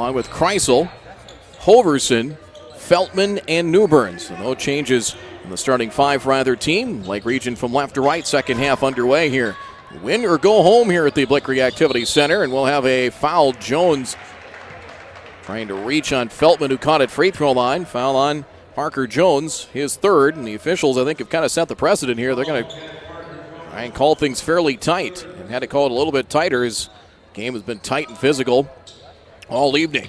Along with Kreisel, Hoverson, Feltman, and Newbern. So no changes in the starting five for either team. Lake Region from left to right, second half underway here. Win or go home here at the Blickery Activity Center, and we'll have a foul. Jones trying to reach on Feltman, who caught at free throw line. Foul on Parker Jones, his third, and the officials, I think, have kind of set the precedent here. They're going to try and call things fairly tight, and had to call it a little bit tighter. His game has been tight and physical all evening.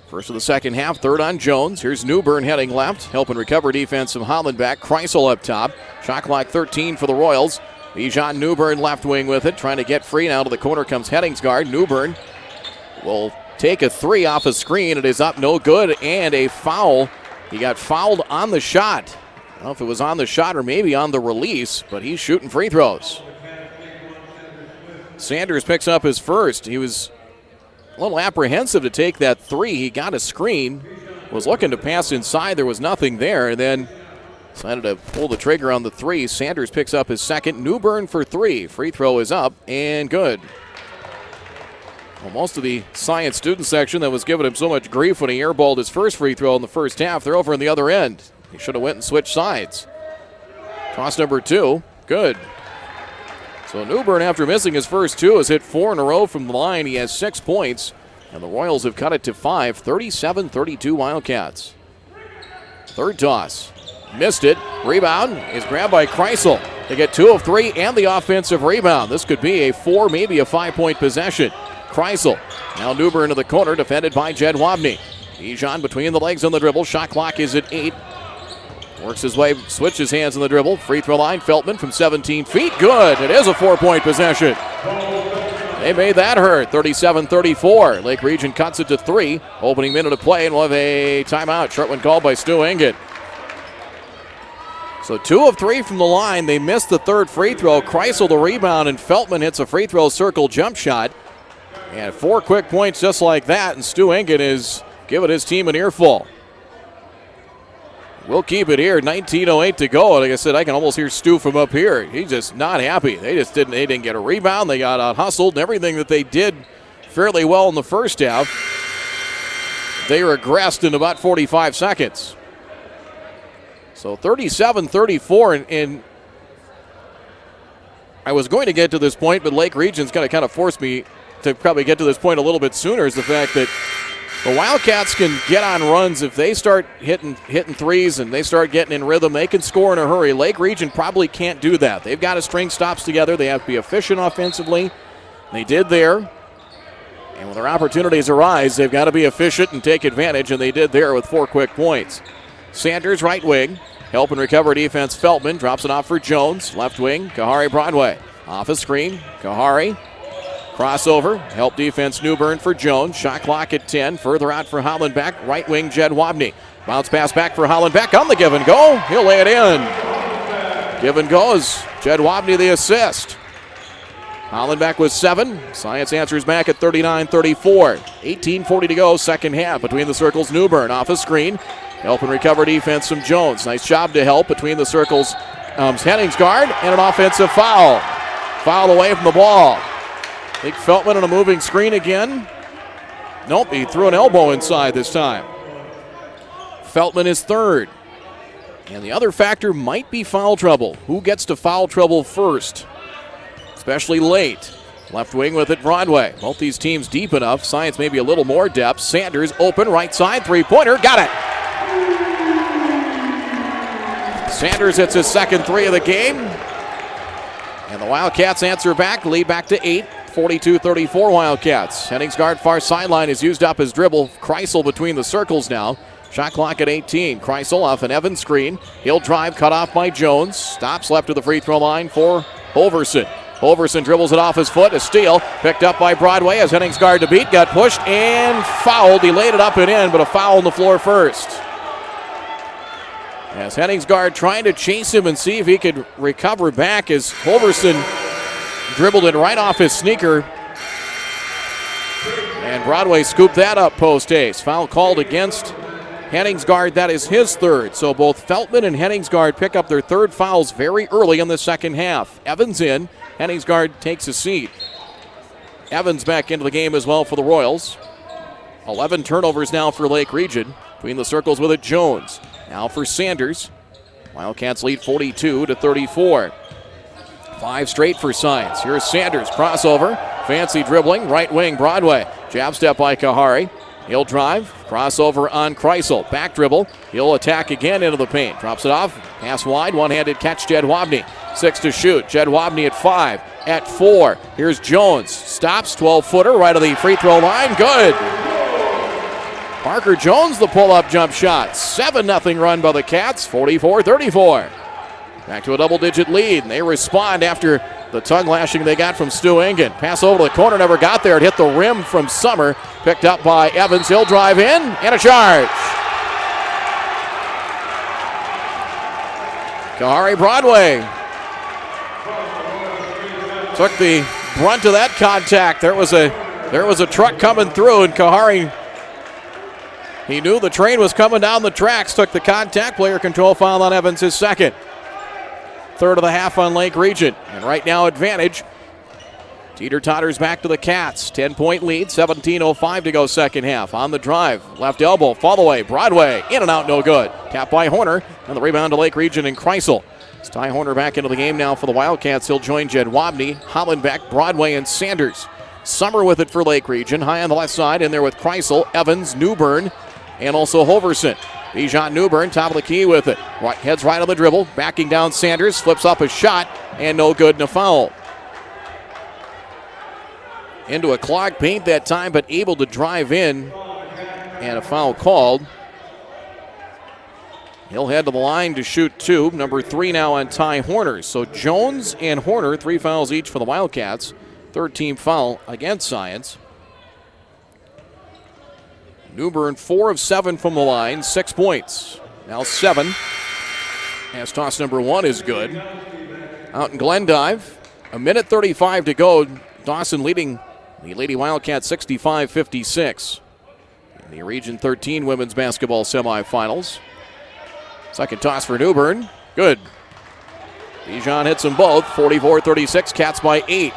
First of the second half, third on Jones. Here's Newbern heading left, helping recover defense from Hollenbeck. Kreisel up top. Shot clock 13 for the Royals. Bijan Newbern left wing with it, trying to get free. Now to the corner comes Henningsgaard. Newbern will take a three off a screen. It is up, no good, and a foul. He got fouled on the shot. I don't know if it was on the shot or maybe on the release, but he's shooting free throws. Sanders picks up his first. He was a little apprehensive to take that three. He got a screen, was looking to pass inside. There was nothing there, and then decided to pull the trigger on the three. Sanders picks up his second. Newbern for three. Free throw is up and good. Well, most of the science student section that was giving him so much grief when he airballed his first free throw in the first half, they're over on the other end. He should have went and switched sides. Toss number two, good. So Newbern, after missing his first two, has hit four in a row from the line. He has 6 points, and the Royals have cut it to 5, 37-32 Wildcats. Third toss, missed it. Rebound is grabbed by Kreisel. They get 2 of 3 and the offensive rebound. This could be a 4, maybe a 5-point possession. Kreisel, now Newbern to the corner, defended by Jed Wabney. Bijan between the legs on the dribble. Shot clock is at 8. Works his way, switches hands on the dribble. Free throw line, Feltman from 17 feet. Good. It is a 4-point possession. They made that hurt. 37-34. Lake Region cuts it to 3. Opening minute of play, and we'll have a timeout. Short one called by Stu Engett. So 2 of 3 from the line. They missed the third free throw. Kreisel the rebound, and Feltman hits a free throw circle jump shot. And 4 quick points just like that, and Stu Engett is giving his team an earful. We'll keep it here. 19:08 to go. Like I said, I can almost hear Stu from up here. He's just not happy. They didn't get a rebound. They got out hustled, and everything that they did fairly well in the first half, they regressed in about 45 seconds. So 37-34, and I was going to get to this point, but Lake Region's going to kind of force me to probably get to this point a little bit sooner, is the fact that the Wildcats can get on runs if they start hitting threes and they start getting in rhythm. They can score in a hurry. Lake Region probably can't do that. They've got to string stops together. They have to be efficient offensively. They did there. And when their opportunities arise, they've got to be efficient and take advantage, and they did there with 4 quick points. Sanders, right wing. Help and recover defense. Feltman drops it off for Jones. Left wing, Kahari Broadway. Off a screen, Kahari. Crossover, help defense Newbern for Jones. Shot clock at 10. Further out for Hollenbeck. Right wing Jed Wabney. Bounce pass back for Hollenbeck on the give and go. He'll lay it in. Give and goes. Jed Wabney the assist. Hollenbeck with 7. Science answers back at 39-34. 18:40 to go, second half. Between the circles, Newbern off a screen. Help and recover defense from Jones. Nice job to help. Between the circles, Henningsgaard, and an offensive foul. Foul away from the ball. I think Feltman on a moving screen again. Nope, he threw an elbow inside this time. Feltman is third. And the other factor might be foul trouble. Who gets to foul trouble first? Especially late. Left wing with it, Broadway. Both these teams deep enough. Science maybe a little more depth. Sanders open, right side, three-pointer. Got it! Sanders hits his second 3 of the game. And the Wildcats answer back, lead back to 8. 42-34 Wildcats. Henningsgaard far sideline has used up his dribble. Kreisel between the circles now. Shot clock at 18. Kreisel off an Evans screen. He'll drive, cut off by Jones. Stops left of the free throw line for Hoverson. Hoverson dribbles it off his foot. A steal picked up by Broadway as Henningsgaard to beat. Got pushed and fouled. He laid it up and in, but a foul on the floor first. As Henningsgaard trying to chase him and see if he could recover back as Hoverson dribbled it right off his sneaker. And Broadway scooped that up post-haste. Foul called against Henningsgaard. That is his third. So both Feltman and Henningsgaard pick up their third fouls very early in the second half. Evans in. Henningsgaard takes a seat. Evans back into the game as well for the Royals. 11 turnovers now for Lake Region. Between the circles with it, Jones. Now for Sanders. Wildcats lead 42-34. 5 straight for Science. Here's Sanders, crossover, fancy dribbling, right wing, Broadway. Jab step by Kahari. He'll drive, crossover on Kreisel. Back dribble, he'll attack again into the paint. Drops it off, pass wide, one-handed catch, Jed Wabney. 6 to shoot, Jed Wabney at 5, at 4. Here's Jones, stops, 12-footer, right of the free throw line, good. Parker Jones, the pull-up jump shot. 7-0 run by the Cats, 44-34. Back to a double-digit lead, and they respond after the tongue lashing they got from Stu Engen. Pass over to the corner, never got there. It hit the rim from Summer. Picked up by Evans. He'll drive in, and a charge. Kahari Broadway took the brunt of that contact. There was a truck coming through, and Kahari, he knew the train was coming down the tracks. Took the contact. Player control foul on Evans, his second. Third of the half on Lake Region. And right now, advantage. Teeter-totters back to the Cats. 10-point lead, 17:05 to go second half. On the drive, left elbow, fall away, Broadway, in and out, no good. Tapped by Horner, and the rebound to Lake Region and Kreisel. It's Ty Horner back into the game now for the Wildcats. He'll join Jed Wabney, Hollenbeck, Broadway, and Sanders. Summer with it for Lake Region. High on the left side, in there with Kreisel, Evans, Newbern, and also Hoverson. Bijan Newbern, top of the key with it. Heads right on the dribble, backing down Sanders, flips up a shot, and no good, and a foul. Into a clogged paint that time, but able to drive in, and a foul called. He'll head to the line to shoot 2. Number 3 now on Ty Horner. So Jones and Horner, 3 fouls each for the Wildcats. Third team foul against Science. Newbern 4 of 7 from the line, 6 points. Now 7, as toss number 1 is good. Out in Glendive, a minute 35 to go. Dawson leading the Lady Wildcats 65-56 in the Region 13 women's basketball semifinals. Second toss for Newbern, good. Bijan hits them both, 44-36, Cats by 8.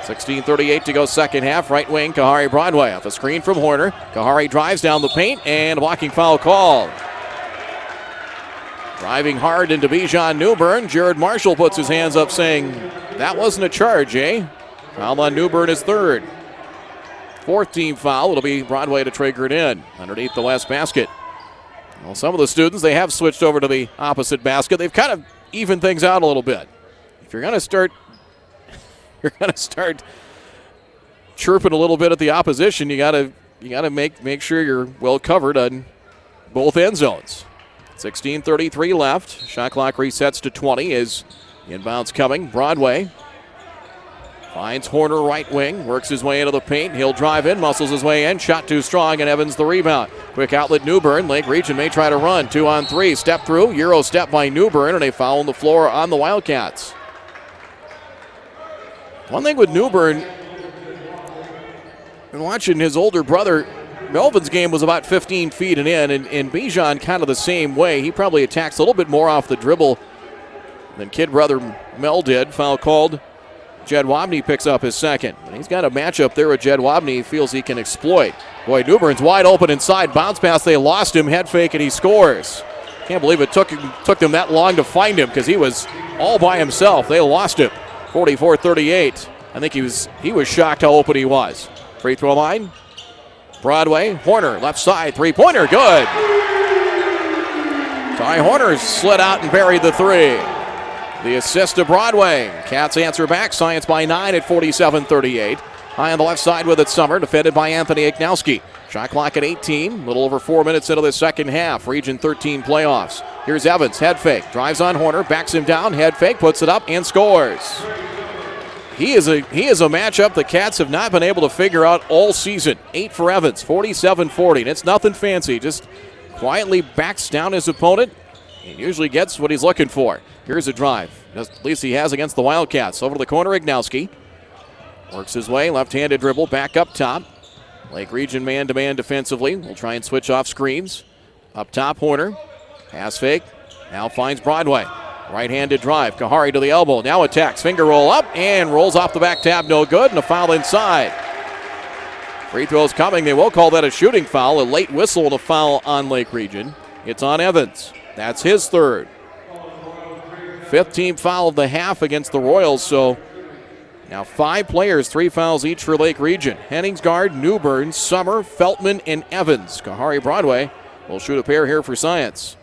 16:38 to go second half. Right wing, Kahari Broadway off a screen from Horner. Kahari drives down the paint, and a blocking foul called. Driving hard into Bijan Newbern. Jared Marshall puts his hands up saying, that wasn't a charge, eh? Foul on Newbern is third. Fourth team foul. It'll be Broadway to trigger it in underneath the west basket. Well, some of the students, they have switched over to the opposite basket. They've kind of evened things out a little bit. If you're going to start chirping a little bit at the opposition, you gotta make sure you're well covered on both end zones. 16:33 left. Shot clock resets to 20 as inbounds coming. Broadway finds Horner right wing, works his way into the paint. He'll drive in, muscles his way in. Shot too strong, and Evans the rebound. Quick outlet Newbern. Lake Region may try to run. 2 on 3. Step through. Euro step by Newbern, and a foul on the floor on the Wildcats. One thing with Newbern, been watching his older brother, Melvin's game was about 15 feet and in, and Bijan kind of the same way. He probably attacks a little bit more off the dribble than kid brother Mel did. Foul called. Jed Wabney picks up his second. And he's got a matchup there with Jed Wabney he feels he can exploit. Boy, Newbern's wide open inside. Bounce pass, they lost him. Head fake, and he scores. Can't believe it took them that long to find him because he was all by himself. They lost him. 44-38. I think he was shocked how open he was. Free throw line. Broadway. Horner, left side. Three-pointer, good. Ty Horner slid out and buried the 3. The assist to Broadway. Cats answer back. Science by 9 at 47-38. High on the left side with it, Summer, defended by Anthony Ignowski. Shot clock at 18. A little over 4 minutes into the second half. Region 13 playoffs. Here's Evans, head fake. Drives on Horner, backs him down, head fake, puts it up, and scores. He is a matchup the Cats have not been able to figure out all season. 8 for Evans, 47-40. And it's nothing fancy. Just quietly backs down his opponent and usually gets what he's looking for. Here's a drive. At least he has against the Wildcats. Over to the corner, Ignowski. Works his way, left-handed dribble, back up top. Lake Region man-to-man defensively. We'll try and switch off screens. Up top, Horner. Pass fake. Now finds Broadway. Right-handed drive. Kahari to the elbow. Now attacks. Finger roll up and rolls off the back tab. No good. And a foul inside. Free throws coming. They will call that a shooting foul. A late whistle and a foul on Lake Region. It's on Evans. That's his third. 5th team foul of the half against the Royals. So now 5 players, 3 fouls each for Lake Region. Henningsgaard, Newbern, Summer, Feltman, and Evans. Kahari Broadway will shoot a pair here for Science.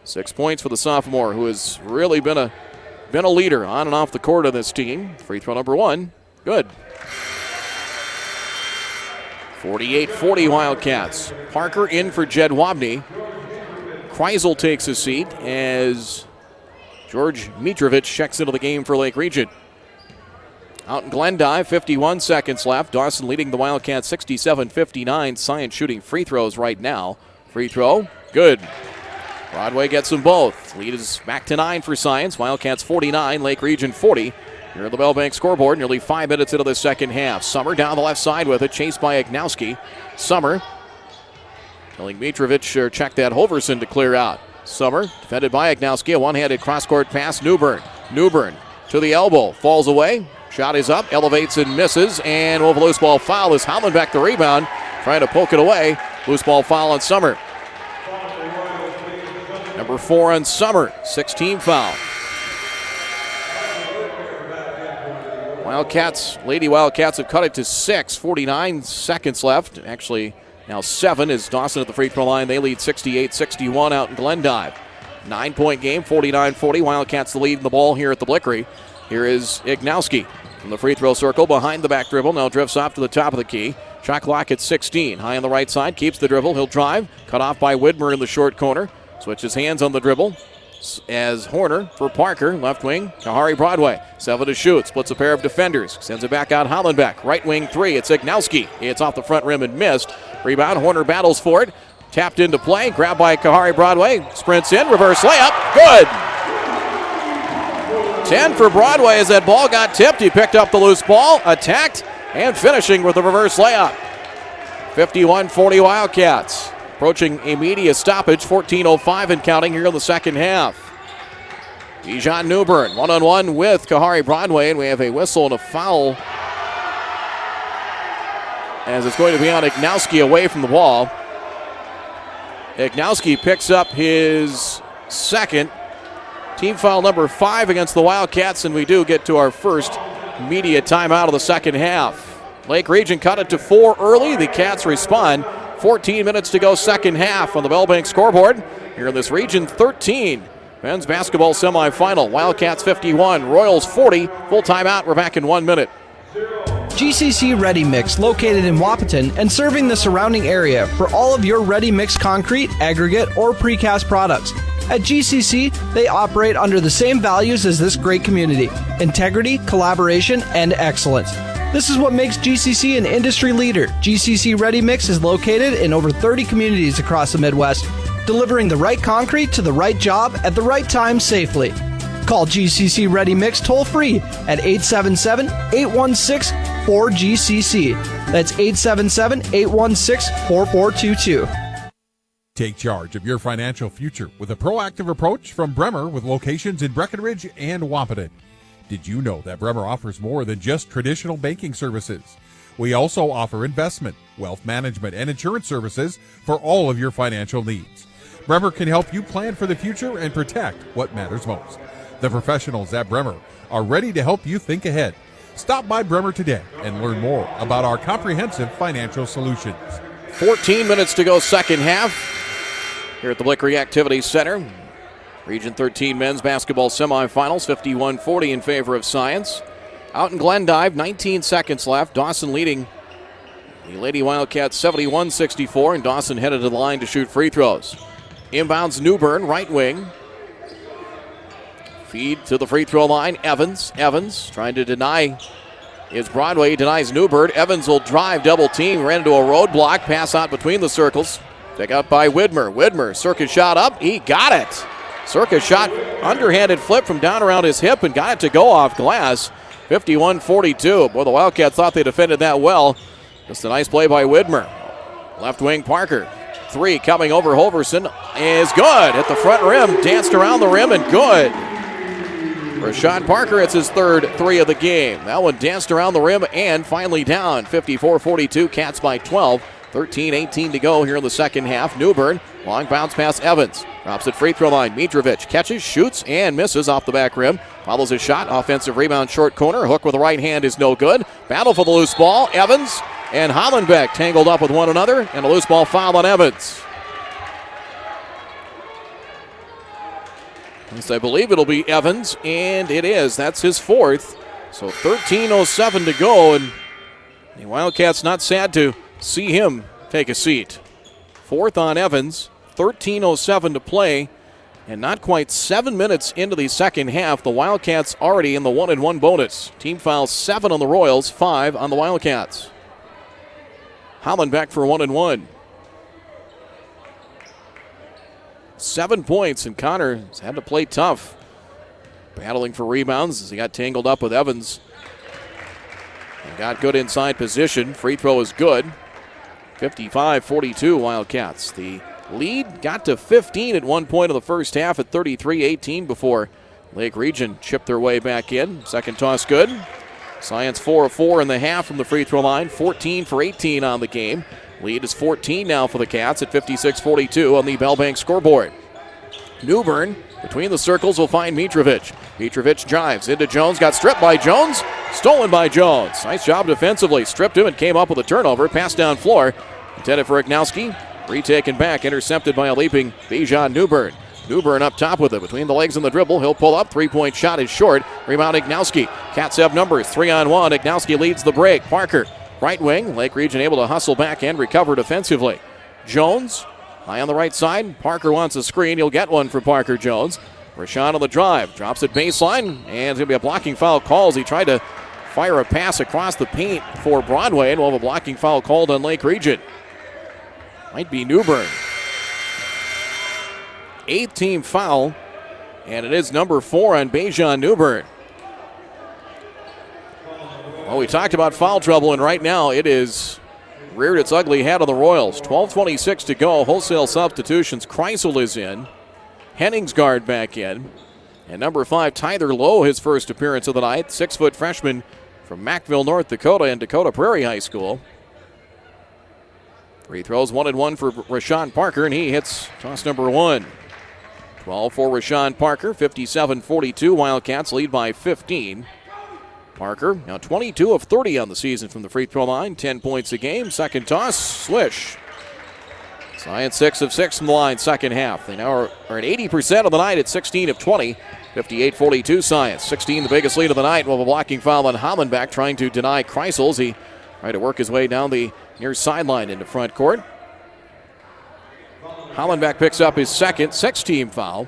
6 points for the sophomore, who has really been a leader on and off the court of this team. Free throw number 1. Good. 48-40 Wildcats. Parker in for Jed Wabney. Kreisel takes his seat as George Mitrovic checks into the game for Lake Region. Out in Glendive, 51 seconds left. Dawson leading the Wildcats 67-59. Science shooting free throws right now. Free throw, good. Broadway gets them both. Lead is back to 9 for Science. Wildcats 49, Lake Region 40. Here at the Bellbank scoreboard, nearly 5 minutes into the second half. Summer down the left side with it, chased by Ignowski. Summer telling Mitrovic or check that Hoverson to clear out. Summer defended by Ignowski. A one-handed cross-court pass. Newbern to the elbow, falls away. Shot is up, elevates and misses, and we'll have a loose ball foul as Hollenbeck the rebound, trying to poke it away. Loose ball foul on Summer. Number 4 on Summer, 6-team foul. Lady Wildcats have cut it to 6, 49 seconds left. Actually, now 7 is Dawson at the free throw line. They lead 68-61 out in Glendive. 9-point game, 49-40. Wildcats the lead in the ball here at the Blickery. Here is Ignowski from the free throw circle behind the back dribble. Now drifts off to the top of the key. Shot clock at 16. High on the right side, keeps the dribble. He'll drive. Cut off by Widmer in the short corner. Switches hands on the dribble as Horner for Parker. Left wing, Kahari Broadway. 7 to shoot. Splits a pair of defenders. Sends it back out Hollenbeck. Right wing 3. It's Ignowski. It's off the front rim and missed. Rebound. Horner battles for it. Tapped into play. Grabbed by Kahari Broadway. Sprints in. Reverse layup. Good. 10 for Broadway as that ball got tipped. He picked up the loose ball, attacked, and finishing with a reverse layup. 51-40 Wildcats. Approaching a media stoppage, 14:05 and counting here in the second half. Bijan Newbern one-on-one with Kahari Broadway, and we have a whistle and a foul as it's going to be on Ignowski away from the ball. Ignowski picks up his second. Team foul number 5 against the Wildcats, and we do get to our first media timeout of the second half. Lake Region cut it to 4 early. The Cats respond. 14 minutes to go second half on the Bellbank scoreboard. Here in this Region 13 men's basketball semifinal. Wildcats 51, Royals 40. Full timeout. We're back in 1 minute. GCC Ready Mix, located in Wahpeton and serving the surrounding area for all of your ready mix concrete, aggregate, or precast products. At GCC, they operate under the same values as this great community: integrity, collaboration, and excellence. This is what makes GCC an industry leader. GCC Ready Mix is located in over 30 communities across the Midwest, delivering the right concrete to the right job at the right time safely. Call GCC Ready Mix toll-free at 877-816-4GCC. That's 877-816-4422. Take charge of your financial future with a proactive approach from Bremer with locations in Breckenridge and Wahpeton. Did you know that Bremer offers more than just traditional banking services? We also offer investment, wealth management, and insurance services for all of your financial needs. Bremer can help you plan for the future and protect what matters most. The professionals at Bremer are ready to help you think ahead. Stop by Bremer today and learn more about our comprehensive financial solutions. 14 minutes to go second half here at the Blickery Activities Center. Region 13 men's basketball semifinals, 51-40 in favor of Science. Out in Glendive, 19 seconds left. Dawson leading the Lady Wildcats 71-64, and Dawson headed to the line to shoot free throws. Inbounds Newbern, right wing. Feed to the free throw line, Evans. Evans trying to deny is Broadway, denies Newbern. Evans will drive, double team, ran into a roadblock, pass out between the circles. Take out by Widmer. Widmer, circus shot up, he got it. Circus shot, underhanded flip from down around his hip and got it to go off glass. 51-42. Boy, the Wildcats thought they defended that well. Just a nice play by Widmer. Left wing Parker. 3 coming over Hoverson is good. At the front rim, danced around the rim and good. Rashawn Parker, it's his third three of the game. That one danced around the rim and finally down. 54-42, Cats by 12. 13-18 to go here in the second half. Newbern, long bounce pass Evans. Drops at free throw line. Mitrovic catches, shoots, and misses off the back rim. Follows his shot. Offensive rebound, short corner. Hook with the right hand is no good. Battle for the loose ball. Evans and Hollenbeck tangled up with one another, and a loose ball foul on Evans. At least I believe it'll be Evans, and it is. That's his fourth. So 13:07 to go, and the Wildcats not sad to see him take a seat. Fourth on Evans, 13:07 to play, and not quite 7 minutes into the second half. The Wildcats already in the 1-1 bonus. Team fouls 7 on the Royals, 5 on the Wildcats. Hollenbeck for 1-1. 7 points, and Connor has had to play tough. Battling for rebounds as he got tangled up with Evans. And got good inside position. Free throw is good. 55-42 Wildcats. The lead got to 15 at one point in the first half at 33-18 before Lake Region chipped their way back in. Second toss good. Science 4 of 4 in the half from the free throw line. 14 for 18 on the game. Lead is 14 now for the Cats at 56-42 on the Bellbank scoreboard. Newbern between the circles will find Mitrovic. Mitrovic drives into Jones. Got stripped by Jones. Stolen by Jones. Nice job defensively. Stripped him and came up with a turnover. Pass down floor. Intended for Ignowski. Retaken back. Intercepted by a leaping Bijan Newbern. Newbern up top with it. Between the legs and the dribble. He'll pull up. Three-point shot is short. Rebound Ignowski. Cats have numbers. 3-on-1. Ignowski leads the break. Parker. Right wing. Lake Region able to hustle back and recover defensively. Jones. High on the right side. Parker wants a screen. He'll get one from Parker Jones. Rashawn on the drive. Drops it baseline. And it's going to be a blocking foul call as he tried to fire a pass across the paint for Broadway. And we'll have a blocking foul called on Lake Region. Might be Newbern. 8th team foul. And it is number 4 on Bijan Newbern. Well, we talked about foul trouble, and right now it is reared its ugly head on the Royals. 12:26 to go. Wholesale substitutions. Kreisel is in. Henningsgaard back in. And number 5, Tyler Lowe, his first appearance of the night. 6-foot freshman from Mackville, North Dakota, and Dakota Prairie High School. Free throws 1-1 for Rashawn Parker, and he hits toss number 1. 12 for Rashawn Parker. 57-42. Wildcats lead by 15. Parker now 22 of 30 on the season from the free throw line. 10 points a game. Second toss, swish. Science 6 of 6 from the line, second half. They now are at 80% of the night at 16 of 20. 58-42 Science. 16 the biggest lead of the night. We'll have a blocking foul on Hollenbeck trying to deny Kreisel as he tried to work his way down the near sideline into front court. Hollenbeck picks up his second, 6th team foul.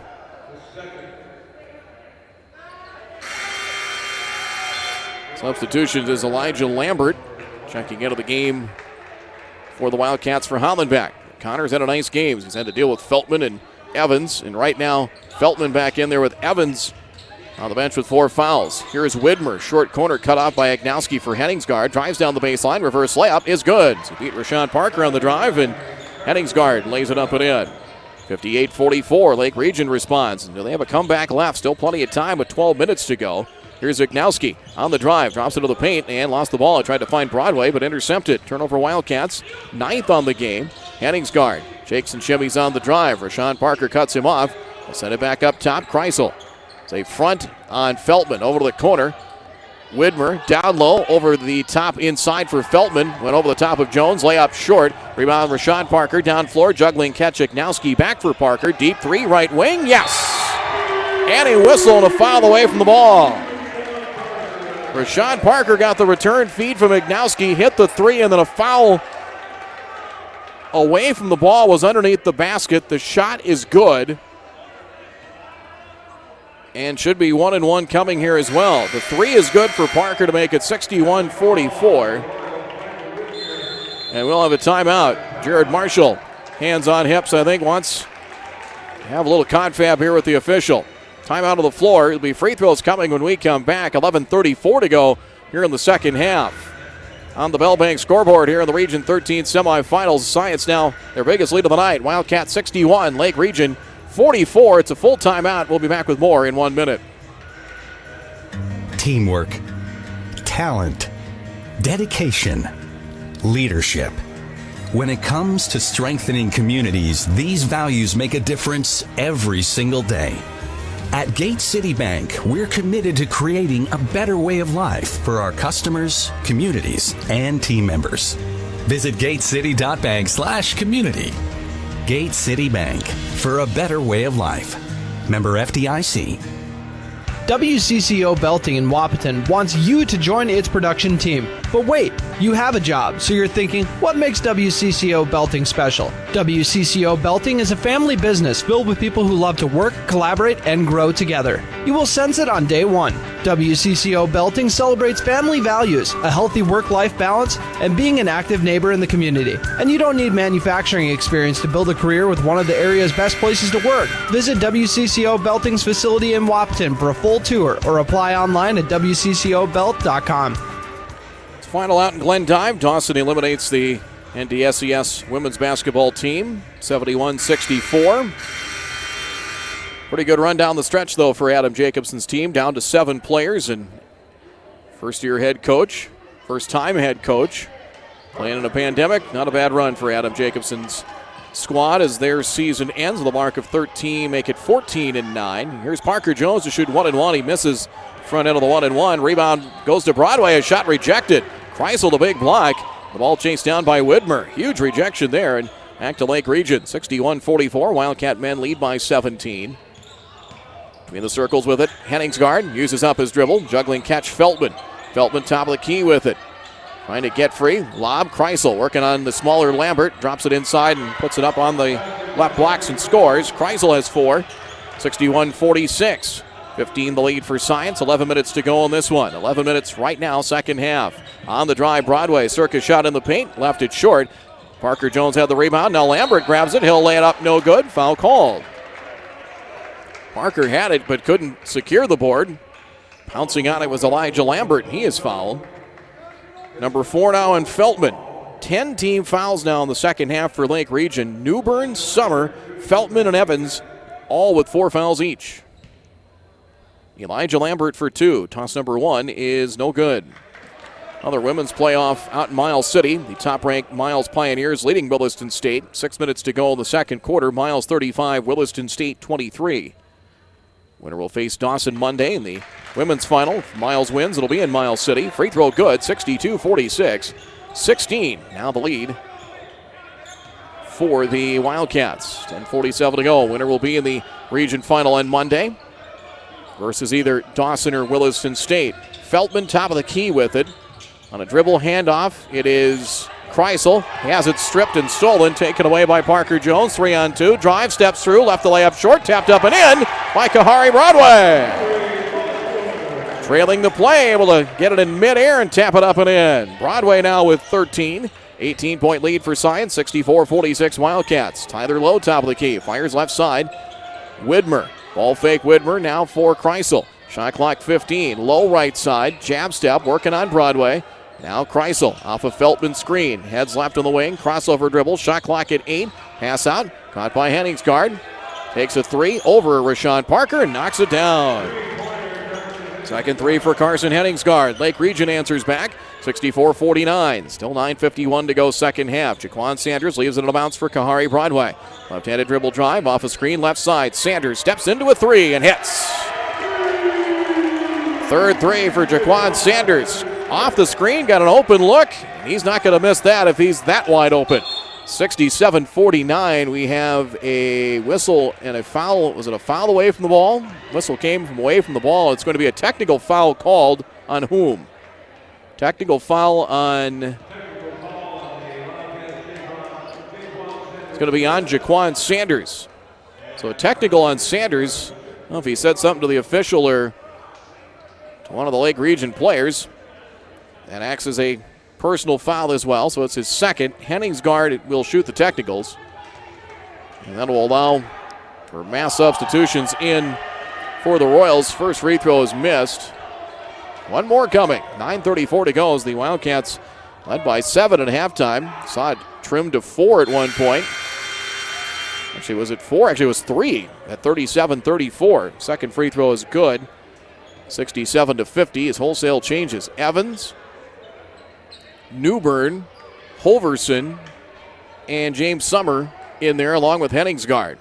Substitutions is Elijah Lambert checking into the game for the Wildcats for Hollenbeck. Connor's had a nice game. He's had to deal with Feltman and Evans, and right now Feltman back in there with Evans on the bench with 4 fouls. Here's Widmer, short corner cut off by Ignowski for Henningsgaard. Drives down the baseline, reverse layup is good. So beat Rashawn Parker on the drive, and Henningsgaard lays it up and in. 58-44, Lake Region responds. They have a comeback left, still plenty of time with 12 minutes to go. Here's Ignowski on the drive, drops into the paint and lost the ball. He tried to find Broadway, but intercepted. Turnover Wildcats, 9th on the game. Henningsgaard shakes and shimmies on the drive. Rashawn Parker cuts him off. We'll send it back up top. Kreisel. It's a front on Feltman over to the corner. Widmer down low over the top inside for Feltman. Went over the top of Jones. Layup short. Rebound Rashawn Parker down floor. Juggling catch. Ignowski back for Parker. Deep 3 right wing. Yes! And a whistle and a foul away from the ball. Rashawn Parker got the return feed from Ignowski, hit the 3, and then a foul away from the ball was underneath the basket. The shot is good and should be 1-1 coming here as well. The 3 is good for Parker to make it 61-44. And we'll have a timeout. Jared Marshall, hands on hips, I think, wants to have a little confab here with the official. Timeout of the floor. It'll be free throws coming when we come back. 11:34 to go here in the second half. On the Bellbank scoreboard here in the Region 13 semifinals. Science now their biggest lead of the night. Wildcat 61, Lake Region 44. It's a full timeout. We'll be back with more in 1 minute. teamwork, talent, dedication, leadership. When it comes to strengthening communities, these values make a difference every single day. At Gate City Bank, we're committed to creating a better way of life for our customers, communities, and team members. Visit gatecity.bank/community. Gate City Bank, for a better way of life. Member FDIC. WCCO Belting in Wapaton wants you to join its production team. But wait, you have a job, so you're thinking, what makes WCCO Belting special? WCCO Belting is a family business filled with people who love to work, collaborate, and grow together. You will sense it on day one. WCCO Belting celebrates family values, a healthy work-life balance, and being an active neighbor in the community. And you don't need manufacturing experience to build a career with one of the area's best places to work. Visit WCCO Belting's facility in Wapaton for a full tour or apply online at WCCOBelt.com. Final out in Glendive. Dawson eliminates the NDSCS women's basketball team, 71-64. Pretty good run down the stretch, though, for Adam Jacobson's team, down to 7 players. And first-year head coach, first-time head coach, playing in a pandemic. Not a bad run for Adam Jacobson's squad as their season ends with a mark of 13, make it 14-9. Here's Parker Jones to shoot 1-1. He misses front end of the 1-1. Rebound goes to Broadway. A shot rejected. Kreisel, the big block. The ball chased down by Widmer. Huge rejection there. And back to Lake Region. 61-44. Wildcat men lead by 17. Between the circles with it. Henningsgaard uses up his dribble. Juggling catch Feltman. Feltman top of the key with it. Trying to get free. Lob. Kreisel working on the smaller Lambert. Drops it inside and puts it up on the left blocks and scores. Kreisel has 4. 61-46. 15 the lead for Science. 11 minutes to go in this one. 11 minutes right now, second half. On the drive, Broadway. Circus shot in the paint. Left it short. Parker Jones had the rebound. Now Lambert grabs it. He'll lay it up. No good. Foul called. Parker had it but couldn't secure the board. Pouncing on it was Elijah Lambert. He is fouled. Number 4 now in Feltman. 10 team fouls now in the second half for Lake Region. Newbern, Summer, Feltman, and Evans, all with 4 fouls each. Elijah Lambert for 2. Toss number 1 is no good. Another women's playoff out in Miles City. The top-ranked Miles Pioneers leading Williston State. 6 minutes to go in the second quarter. Miles 35, Williston State 23. Winner will face Dawson Monday in the women's final. If Miles wins, it'll be in Miles City. Free throw good, 62-46. 16, now the lead for the Wildcats. 10:47 to go. Winner will be in the region final on Monday versus either Dawson or Williston State. Feltman top of the key with it. On a dribble handoff, it is Kreisel. He has it stripped and stolen, taken away by Parker Jones. 3-on-2, drive, steps through, left the layup short, tapped up and in by Kahari Broadway. Trailing the play, able to get it in midair and tap it up and in. Broadway now with 13. 18-point lead for Science, 64-46 Wildcats. Tyler Lowe top of the key, fires left side. Widmer, ball fake Widmer, now for Kreisel. Shot clock 15, low right side, jab step, working on Broadway. Now Kreisel off of Feltman's screen. Heads left on the wing. Crossover dribble. Shot clock at 8. Pass out. Caught by Henningsgaard. Takes a 3 over Rashawn Parker and knocks it down. Second 3 for Carson Henningsgaard. Lake Region answers back. 64-49. Still 9:51 to go second half. Jaquan Sanders leaves it in a bounce for Kahari Broadway. Left-handed dribble drive off a screen left side. Sanders steps into a 3 and hits. Third 3 for Jaquan Sanders. Off the screen, got an open look. He's not going to miss that if he's that wide open. 67-49. We have a whistle and a foul. Was it a foul away from the ball? Whistle came from away from the ball. It's going to be a technical foul called on whom? Technical foul on... It's going to be on Jaquan Sanders. So a technical on Sanders. I don't know if he said something to the official or to one of the Lake Region players. That acts as a personal foul as well, so it's his second. Henningsgaard will shoot the technicals. And that will allow for mass substitutions in for the Royals. First free throw is missed. One more coming. 9:34 to go as the Wildcats led by 7 at halftime. Saw it trimmed to 4 at one point. Actually, was it 4? Actually, it was 3 at 37-34. Second free throw is good. 67-50 as wholesale changes. Evans, Newbern, Holverson, and James Summer in there along with Henningsgaard.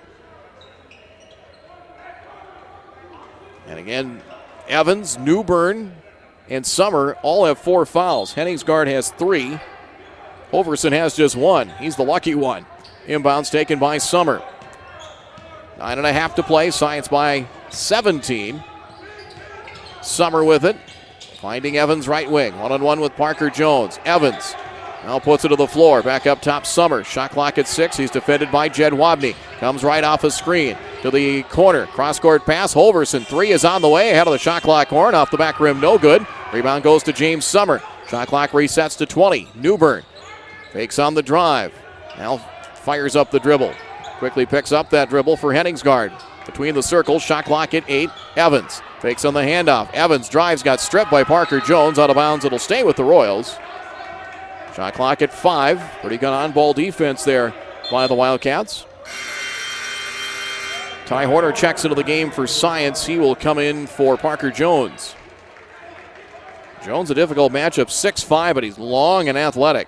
And again, Evans, Newbern, and Summer all have 4 fouls. Henningsgaard has 3. Holverson has just 1. He's the lucky one. Inbounds taken by Summer. 9.5 to play. Science by 17. Summer with it. Finding Evans right wing. One-on-one with Parker Jones. Evans now puts it to the floor. Back up top, Summer. Shot clock at 6. He's defended by Jed Wabney. Comes right off a screen to the corner. Cross-court pass. Holverson. 3 is on the way. Ahead of the shot clock horn. Off the back rim. No good. Rebound goes to James Summer. Shot clock resets to 20. Newbern fakes on the drive. Now fires up the dribble. Quickly picks up that dribble for Henningsgaard. Between the circles. Shot clock at 8. Evans fakes on the handoff. Evans drives. Got stripped by Parker Jones. Out of bounds. It'll stay with the Royals. Shot clock at 5. Pretty good on-ball defense there by the Wildcats. Ty Horner checks into the game for Science. He will come in for Parker Jones. Jones a difficult matchup, 6'5", but he's long and athletic.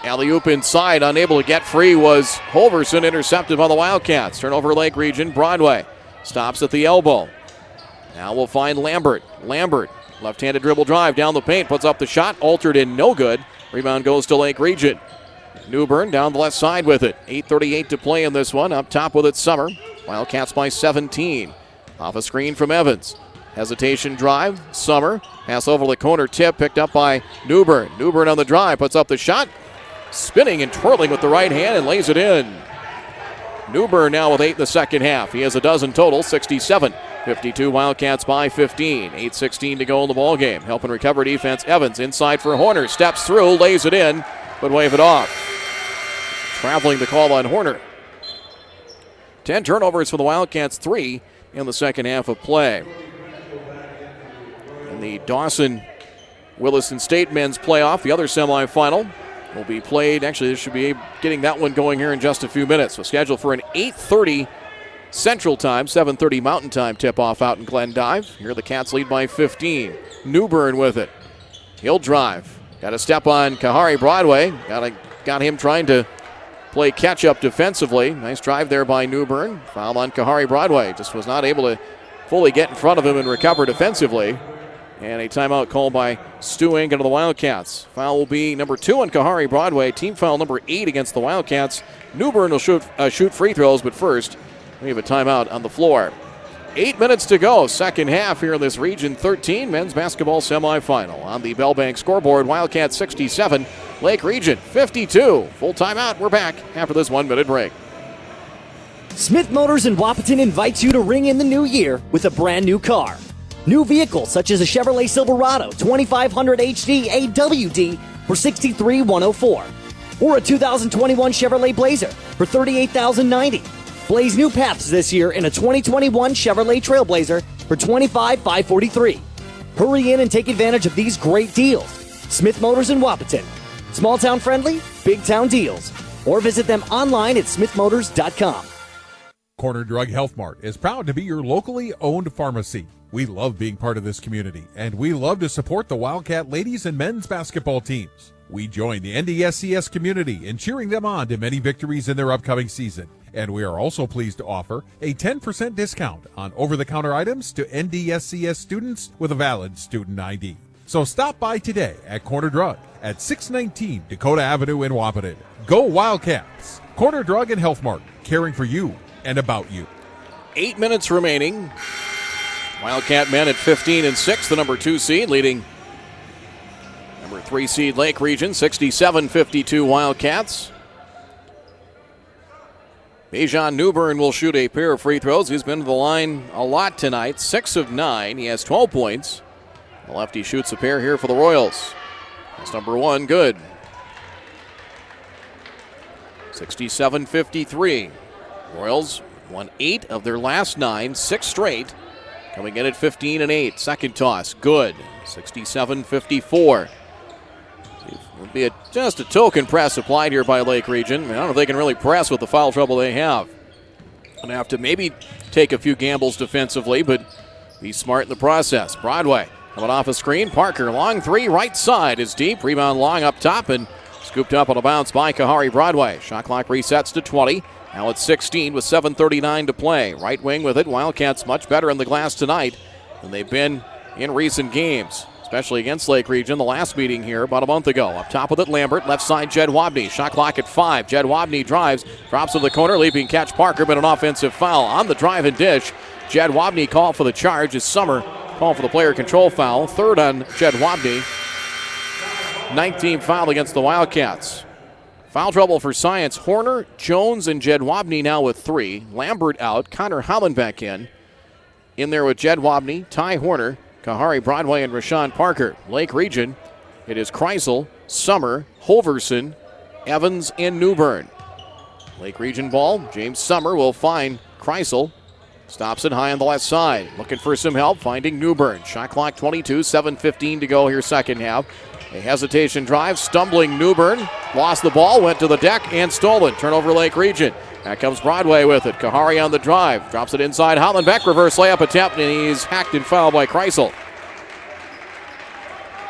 Alley-oop inside, unable to get free was Holverson, intercepted by the Wildcats. Turnover Lake Region, Broadway stops at the elbow. Now we'll find Lambert. Lambert, left-handed dribble drive down the paint, puts up the shot, altered in, no good. Rebound goes to Lake Region. Newbern down the left side with it. 8:38 to play in this one. Up top with it, Summer. Wildcats by 17. Off a screen from Evans. Hesitation drive. Summer. Pass over the corner tip. Picked up by Newbern. Newbern on the drive. Puts up the shot. Spinning and twirling with the right hand and lays it in. Newbern now with 8 in the second half. He has a dozen total. 67-52. Wildcats by 15. 8:16 to go in the ballgame. Helping recover defense. Evans inside for Horner. Steps through. Lays it in. But wave it off. Traveling the call on Horner. 10 turnovers for the Wildcats, 3 in the second half of play. In the Dawson-Williston State men's playoff, the other semifinal will be played. Actually, this should be getting that one going here in just a few minutes. So scheduled for an 8:30 Central Time, 7:30 Mountain Time tip-off out in Glendive. Here the Cats lead by 15. Newbern with it. He'll drive. Got a step on Kahari Broadway. Got him trying to play catch-up defensively. Nice drive there by Newbern. Foul on Kahari Broadway. Just was not able to fully get in front of him and recover defensively. And a timeout called by Stu Inc. into the Wildcats. Foul will be number 2 on Kahari Broadway. Team foul number 8 against the Wildcats. Newbern will shoot free throws, but first we have a timeout on the floor. 8 minutes to go, second half here in this Region 13 men's basketball semifinal. On the Bellbank scoreboard, Wildcats 67, Lake Region 52. Full timeout. We're back after this 1-minute break. Smith Motors in Wapaton invites you to ring in the new year with a brand new car. New vehicles such as a Chevrolet Silverado 2500 HD AWD for $63,104, or a 2021 Chevrolet Blazer for $38,090. Blaze new paths this year in a 2021 Chevrolet Trailblazer for $25,543. Hurry in and take advantage of these great deals. Smith Motors in Wapaton. Small town friendly, big town deals. Or visit them online at smithmotors.com. Corner Drug Health Mart is proud to be your locally owned pharmacy. We love being part of this community, and we love to support the Wildcat ladies and men's basketball teams. We join the NDSCS community in cheering them on to many victories in their upcoming season. And we are also pleased to offer a 10% discount on over-the-counter items to NDSCS students with a valid student ID. So stop by today at Corner Drug at 619 Dakota Avenue in Wapaton. Go Wildcats! Corner Drug and Health Mart, caring for you and about you. 8 minutes remaining. Wildcat men at 15-6, the number 2 seed, leading number 3 seed Lake Region, 67-52 Wildcats. Bijan Newbern will shoot a pair of free throws. He's been to the line a lot tonight, 6 of 9. He has 12 points. The lefty shoots a pair here for the Royals. That's number 1, good. 67-53. Royals won 8 of their last 9, 6 straight. Coming in at 15-8. Second toss, good. 67-54. Would be just a token press applied here by Lake Region. I don't know if they can really press with the foul trouble they have. Going to have to maybe take a few gambles defensively, but be smart in the process. Broadway coming off a screen. Parker, long three, right side is deep. Rebound long up top and scooped up on a bounce by Kahari Broadway. Shot clock resets to 20. Now it's 16 with 7:39 to play. Right wing with it. Wildcats much better in the glass tonight than they've been in recent games, especially against Lake Region. The last meeting here about a month ago. Up top with it, Lambert. Left side, Jed Wabney. Shot clock at 5. Jed Wabney drives, drops to the corner, leaping catch Parker, but an offensive foul on the drive and dish. Jed Wabney called for the charge as Summer called for the player control foul. Third on Jed Wabney. 19th foul against the Wildcats. Foul trouble for Science. Horner, Jones, and Jed Wabney now with 3. Lambert out. Connor Holland back in. In there with Jed Wabney, Ty Horner, Kahari Broadway, and Rashawn Parker. Lake Region, it is Kreisel, Summer, Holverson, Evans, and Newbern. Lake Region ball. James Summer will find Kreisel. Stops it high on the left side. Looking for some help, finding Newbern. Shot clock 22, 7:15 to go here second half. A hesitation drive, stumbling Newbern. Lost the ball, went to the deck, and stolen. Turnover Lake Region. Back comes Broadway with it. Kahari on the drive. Drops it inside. Hollenbeck, reverse layup attempt, and he's hacked and fouled by Kreisel.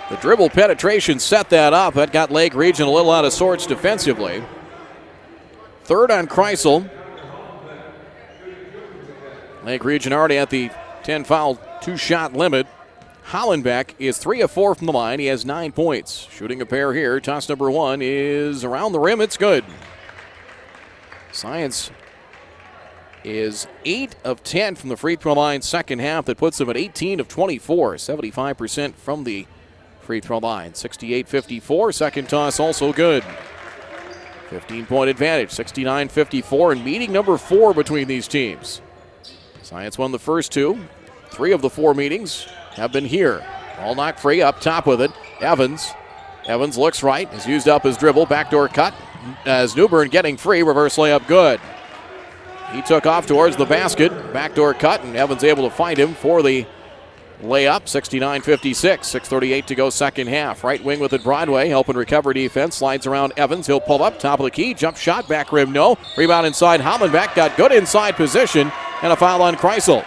The dribble penetration set that up. That got Lake Region a little out of sorts defensively. Third on Kreisel. Lake Region already at the 10-foul, 2-shot limit. Hollenbeck is 3 of 4 from the line. He has 9 points. Shooting a pair here. Toss number 1 is around the rim. It's good. Science is 8 of 10 from the free throw line second half. That puts them at 18 of 24. 75% from the free throw line. 68-54. Second toss also good. 15-point advantage. 69-54. And meeting number 4 between these teams. Science won the first 2. 3 of the 4 meetings have been here. All knocked free, up top with it. Evans looks right, has used up his dribble. Backdoor cut as Newbern getting free. Reverse layup good. He took off towards the basket. Backdoor cut, and Evans able to find him for the layup. 69-56. 6:38 to go second half. Right wing with it, Broadway helping recover defense. Slides around Evans. He'll pull up, top of the key. Jump shot, back rim, no. Rebound inside. Hollenbeck got good inside position. And a foul on Kreisel.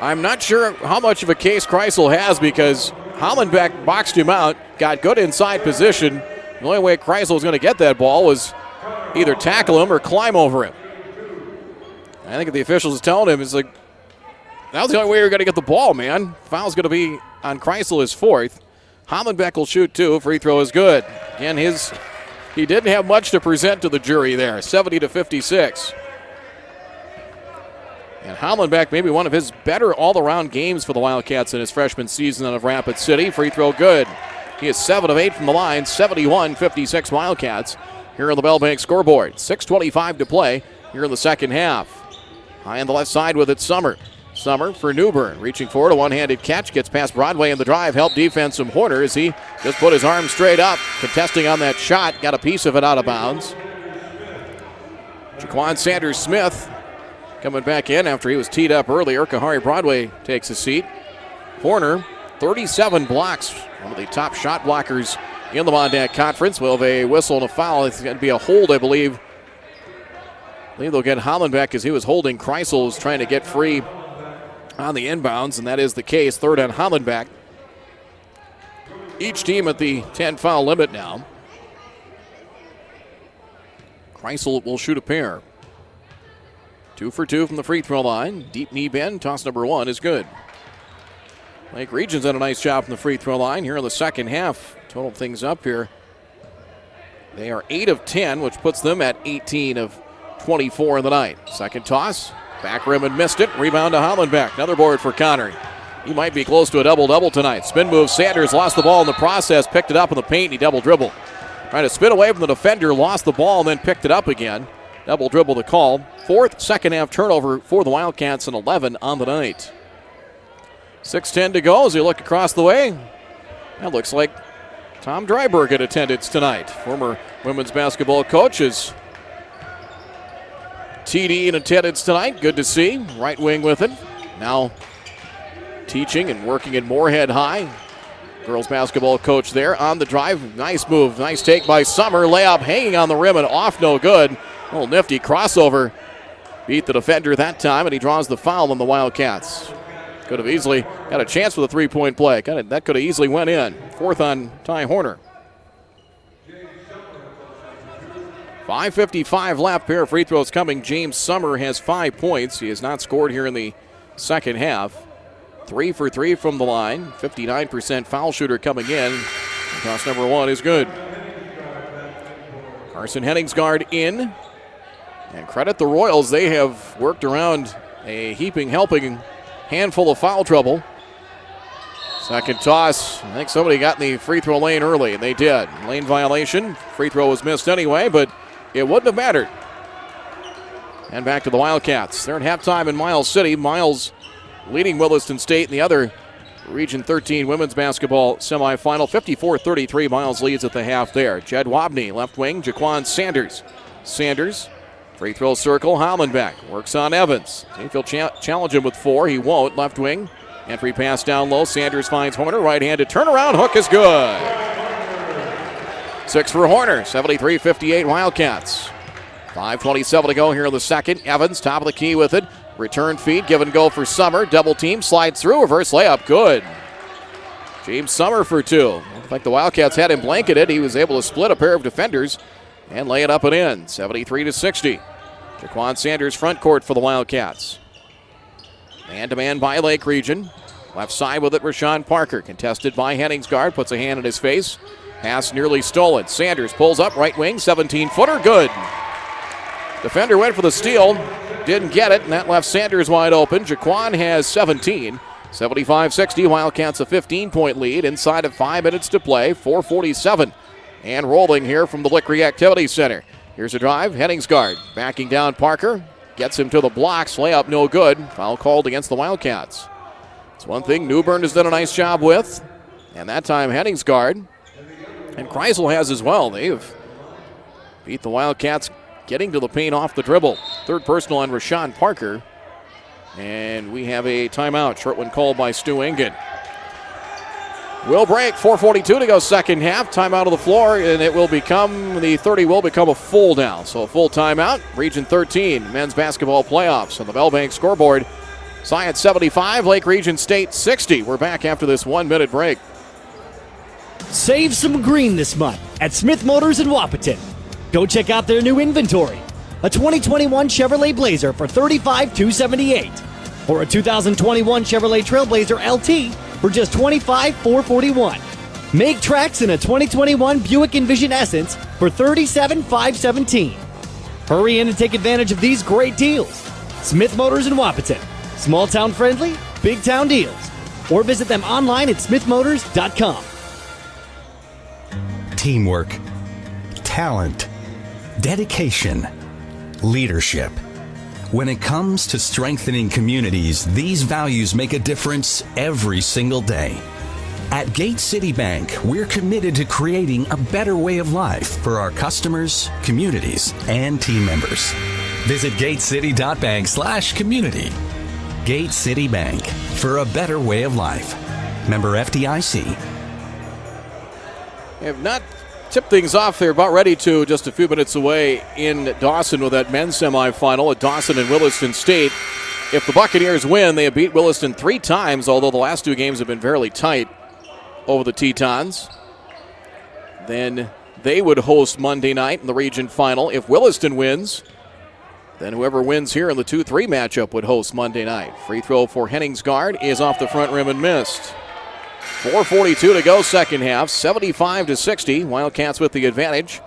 I'm not sure how much of a case Kreisel has because Hollenbeck boxed him out, got good inside position. The only way Kreisel was going to get that ball was either tackle him or climb over him. I think the officials is telling him, it's like, that was the only way you're going to get the ball, man. Foul's going to be on Kreisel, his 4th. Hollenbeck will shoot 2. Free throw is good. Again, he didn't have much to present to the jury there. 70-56. And Hollenbeck, maybe one of his better all-around games for the Wildcats in his freshman season out of Rapid City. Free throw good. He is 7 of 8 from the line. 71-56 Wildcats here on the Bell Bank scoreboard. 6:25 to play here in the second half. High on the left side with it, Summer. Summer for Newbern. Reaching forward, a one-handed catch. Gets past Broadway in the drive. Help defense from Horner as he just put his arm straight up. Contesting on that shot. Got a piece of it out of bounds. Jaquan Sanders-Smith coming back in after he was teed up earlier. Kahari Broadway takes a seat. Horner, 37 blocks. One of the top shot blockers in the Mondac Conference. We'll have a whistle and a foul. It's going to be a hold, I believe. I believe they'll get Hollenbeck as he was holding. Kreisel was trying to get free on the inbounds, and that is the case. Third on Hollenbeck. Each team at the 10-foul limit now. Kreisel will shoot a pair. 2 for 2 from the free throw line. Deep knee bend. Toss number 1 is good. Lake Region's done a nice job from the free throw line here in the second half. Total things up here. They are 8 of 10, which puts them at 18 of 24 in the night. Second toss. Back rim and missed it. Rebound to Hollenbeck. Another board for Connor. He might be close to a double-double tonight. Spin move. Sanders lost the ball in the process. Picked it up in the paint. He double dribbled. Trying to spin away from the defender. Lost the ball and then picked it up again. Double dribble the call. 4th second half turnover for the Wildcats and 11 on the night. 6:10 to go as you look across the way. That looks like Tom Dryberg in attendance tonight. Former women's basketball coach is TD in attendance tonight. Good to see. Right wing with it. Now teaching and working in Moorhead High. Girls basketball coach there on the drive. Nice move. Nice take by Summer. Layup hanging on the rim and off, no good. A little nifty crossover beat the defender that time, and he draws the foul on the Wildcats. Could have easily got a chance with a three-point play. That could have easily went in. Fourth on Ty Horner. 5:55 left. Pair of free throws coming. James Summer has 5 points. He has not scored here in the second half. 3 for 3 from the line. 59% foul shooter coming in. Toss number 1 is good. Carson Henningsgaard in. And credit the Royals. They have worked around a helping handful of foul trouble. Second toss. I think somebody got in the free throw lane early, and they did. Lane violation. Free throw was missed anyway, but it wouldn't have mattered. And back to the Wildcats. They're at halftime in Miles City. Miles leading Williston State in the other Region 13 women's basketball semifinal. 54-33. Miles leads at the half there. Jed Wabney, left wing. Jaquan Sanders. Sanders, free throw circle. Hollenbeck works on Evans. If he'll challenge him with 4, he won't. Left wing. Entry pass down low. Sanders finds Horner. Right-handed turnaround. Hook is good. 6 for Horner. 73-58 Wildcats. 5:27 to go here in the second. Evans, top of the key with it. Return feed, give and go for Summer. Double team, slides through, reverse layup, good. James Summer for 2. Looked like the Wildcats had him blanketed. He was able to split a pair of defenders and lay it up and in. 73-60. Jaquan Sanders front court for the Wildcats. Man-to-man by Lake Region. Left side with it, Rashawn Parker. Contested by Henningsgaard, puts a hand in his face. Pass nearly stolen. Sanders pulls up, right wing, 17-footer, good. Defender went for the steal, didn't get it, and that left Sanders wide open. Jaquan has 17. 75-60, Wildcats a 15-point lead inside of 5 minutes to play. 4:47 and rolling here from the Lick Reactivity Center. Here's a drive, Henningsgaard backing down Parker. Gets him to the blocks, layup no good. Foul called against the Wildcats. It's one thing Newbern has done a nice job with, and that time Henningsgaard. And Kreisel has as well. They've beat the Wildcats getting to the paint off the dribble. Third personal on Rashawn Parker. And we have a timeout. Short one called by Stu Engen. We'll break. 4:42 to go second half. Timeout of the floor, and it will become, the 30 will become a full now. So a full timeout. Region 13 men's basketball playoffs on the Bell Bank scoreboard. Science 75, Lake Region State 60. We're back after this 1-minute break. Save some green this month at Smith Motors in Wapaton. Go check out their new inventory. A 2021 Chevrolet Blazer for $35,278. Or a 2021 Chevrolet Trailblazer LT for just $25,441. Make tracks in a 2021 Buick Envision Essence for $37,517. Hurry in and take advantage of these great deals. Smith Motors in Wapaton. Small town friendly, big town deals. Or visit them online at smithmotors.com. Teamwork, talent, dedication, leadership. When it comes to strengthening communities, these values make a difference every single day. At Gate City Bank, we're committed to creating a better way of life for our customers, communities, and team members. Visit gatecity.bank/community. Gate City Bank, for a better way of life. Member FDIC. We have not tipped things off. They're about ready to, just a few minutes away in Dawson with that men's semifinal at Dawson and Williston State. If the Buccaneers win, they have beat Williston 3 times, although the last 2 games have been fairly tight over the Tetons. Then they would host Monday night in the region final. If Williston wins, then whoever wins here in the 2-3 matchup would host Monday night. Free throw for Henningsgaard is off the front rim and missed. 4:42 to go second half, 75-60. Wildcats with the advantage.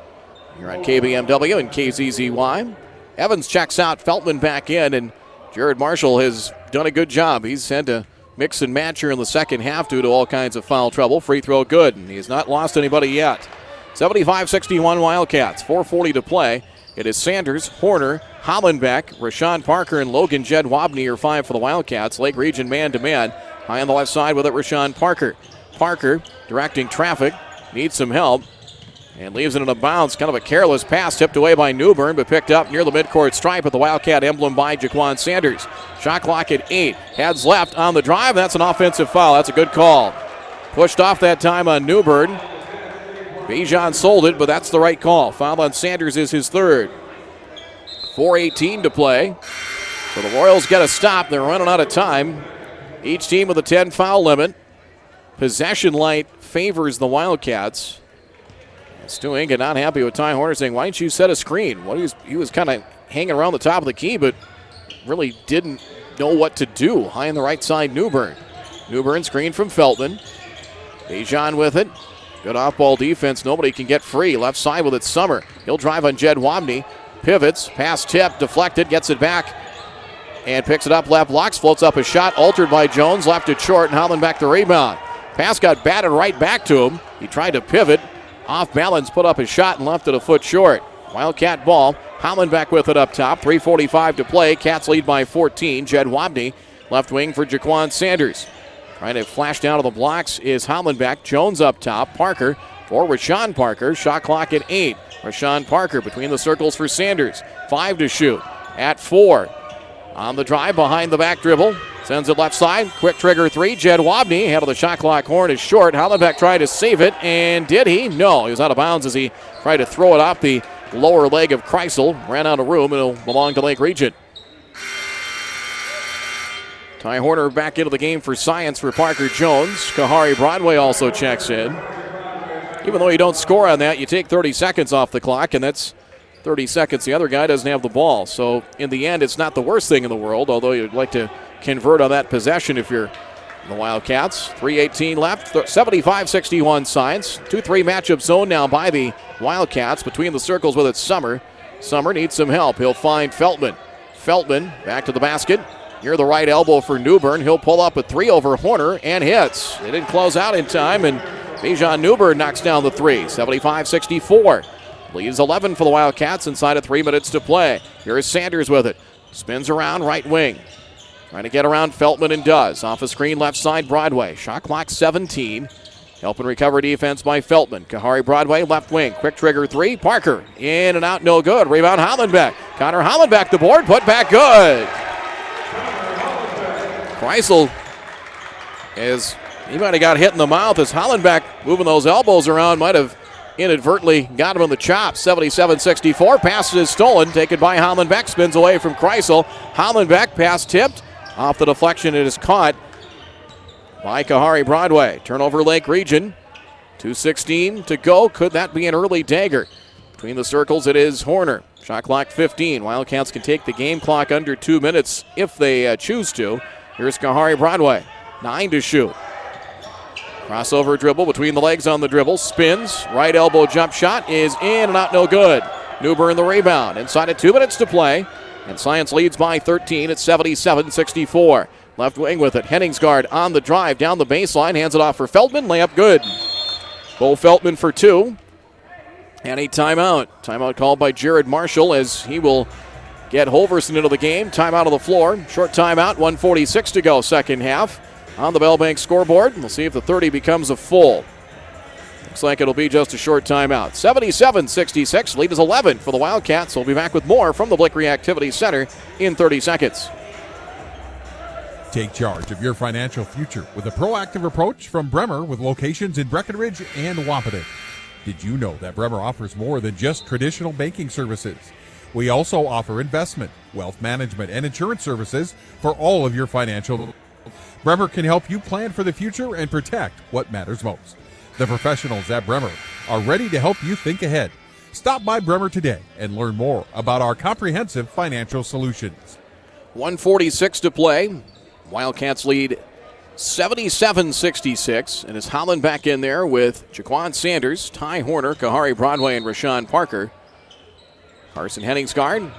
Here on KBMW and KZZY. Evans checks out, Feltman back in, and Jared Marshall has done a good job. He's had to mix and match here in the second half due to all kinds of foul trouble. Free throw good, and he has not lost anybody yet. 75-61 Wildcats, 4:40 to play. It is Sanders, Horner, Hollenbeck, Rashawn Parker, and Logan Jed Wabney are 5 for the Wildcats. Lake Region man-to-man. High on the left side with it, Rashawn Parker. Parker directing traffic, needs some help, and leaves it in a bounce. Kind of a careless pass tipped away by Newbern, but picked up near the midcourt stripe with the Wildcat emblem by Jaquan Sanders. Shot clock at 8. Heads left on the drive. That's an offensive foul. That's a good call. Pushed off that time on Newbern. Bijan sold it, but that's the right call. Foul on Sanders is his 3rd. 4:18 to play. So the Royals get a stop. They're running out of time. Each team with a 10 foul limit. Possession light favors the Wildcats. Stu Inga not happy with Ty Horner, saying, why didn't you set a screen? Well, he was kind of hanging around the top of the key, but really didn't know what to do. High on the right side, Newbern. Newbern screen from Feltman. Dejan with it. Good off-ball defense. Nobody can get free. Left side with it, Summer. He'll drive on Jed Wobney. Pivots. Pass tip. Deflected. Gets it back. And picks it up left. Locks. Floats up a shot. Altered by Jones. Left it short. And Holland back to rebound. Pass got batted right back to him. He tried to pivot. Off balance. Put up his shot and left it a foot short. Wildcat ball. Holland back with it up top. 3:45 to play. Cats lead by 14. Jed Wobney. Left wing for Jaquan Sanders. Trying to flash down to the blocks is Hollenbeck. Jones up top. Parker for Rashawn Parker. Shot clock at 8. Rashawn Parker between the circles for Sanders. 5 to shoot at 4. On the drive behind the back dribble. Sends it left side. Quick trigger 3. Jed Wobney. Head of the shot clock horn is short. Hollenbeck tried to save it. And did he? No. He was out of bounds as he tried to throw it off the lower leg of Kreisel. Ran out of room. It'll belong to Lake Region. Ty Horner back into the game for Science for Parker Jones. Kahari Broadway also checks in. Even though you don't score on that, you take 30 seconds off the clock, and that's 30 seconds. The other guy doesn't have the ball. So in the end, it's not the worst thing in the world, although you'd like to convert on that possession if you're the Wildcats. 3:18 left, 75-61 Science. 2-3 matchup zone now by the Wildcats. Between the circles with it, Summer. Summer needs some help. He'll find Feltman. Feltman back to the basket. Near the right elbow for Newbern. He'll pull up a 3 over Horner and hits. They didn't close out in time, and Bijan Newbern knocks down the 3. 75-64. Leaves 11 for the Wildcats inside of 3 minutes to play. Here's Sanders with it. Spins around right wing. Trying to get around Feltman and does. Off a screen left side Broadway. Shot clock 17. Help and recover defense by Feltman. Kahari Broadway left wing. Quick trigger 3. Parker in and out, no good. Rebound Hollenbeck. Connor Hollenbeck the board. Put back good. Kreisel, as he might have got hit in the mouth as Hollenbeck moving those elbows around, might have inadvertently got him in the chops. 77-64. Pass is stolen. Taken by Hollenbeck. Spins away from Kreisel. Hollenbeck pass tipped. Off the deflection, it is caught by Kahari Broadway. Turnover Lake Region. 2:16 to go. Could that be an early dagger? Between the circles, it is Horner. Shot clock 15. Wildcats can take the game clock under 2 minutes if they choose to. Here's Kahari Broadway. 9 to shoot. Crossover dribble between the legs on the dribble. Spins. Right elbow jump shot is in and out, no good. Newbern the rebound. Inside of 2 minutes to play. And Science leads by 13 at 77-64. Left wing with it. Henningsgaard on the drive down the baseline. Hands it off for Feltman. Layup good. Bo Feltman for 2. And a timeout. Timeout called by Jared Marshall as he will get Holverson into the game. Timeout on the floor. Short timeout. 1:46 to go second half. On the Bellbank scoreboard. We'll see if the 30 becomes a full. Looks like it'll be just a short timeout. 77-66. Lead is 11 for the Wildcats. We'll be back with more from the Blick Reactivity Center in 30 seconds. Take charge of your financial future with a proactive approach from Bremer with locations in Breckenridge and Wahpeton. Did you know that Bremer offers more than just traditional banking services? We also offer investment, wealth management, and insurance services for all of your financial. Bremer can help you plan for the future and protect what matters most. The professionals at Bremer are ready to help you think ahead. Stop by Bremer today and learn more about our comprehensive financial solutions. 1:46 to play. Wildcats lead 77-66, and it's Holland back in there with Jaquan Sanders, Ty Horner, Kahari Broadway, and Rashawn Parker. Carson Henningsgaard,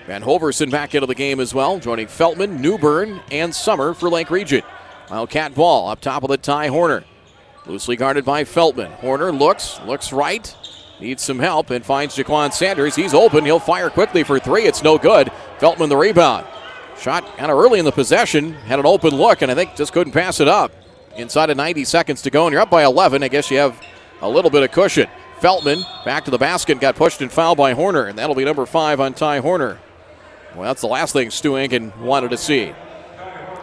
Van Holverson back into the game as well, joining Feltman, Newbern, and Summer for Lake Region. Wildcat ball up top of the Ty Horner. Loosely guarded by Feltman. Horner looks right, needs some help, and finds Jaquan Sanders. He's open. He'll fire quickly for 3. It's no good. Feltman the rebound. Shot kind of early in the possession. Had an open look, and I think just couldn't pass it up. Inside of 90 seconds to go, and you're up by 11. I guess you have a little bit of cushion. Feltman back to the basket, got pushed and fouled by Horner, and that'll be number 5 on Ty Horner. Well, that's the last thing Stu Inken wanted to see.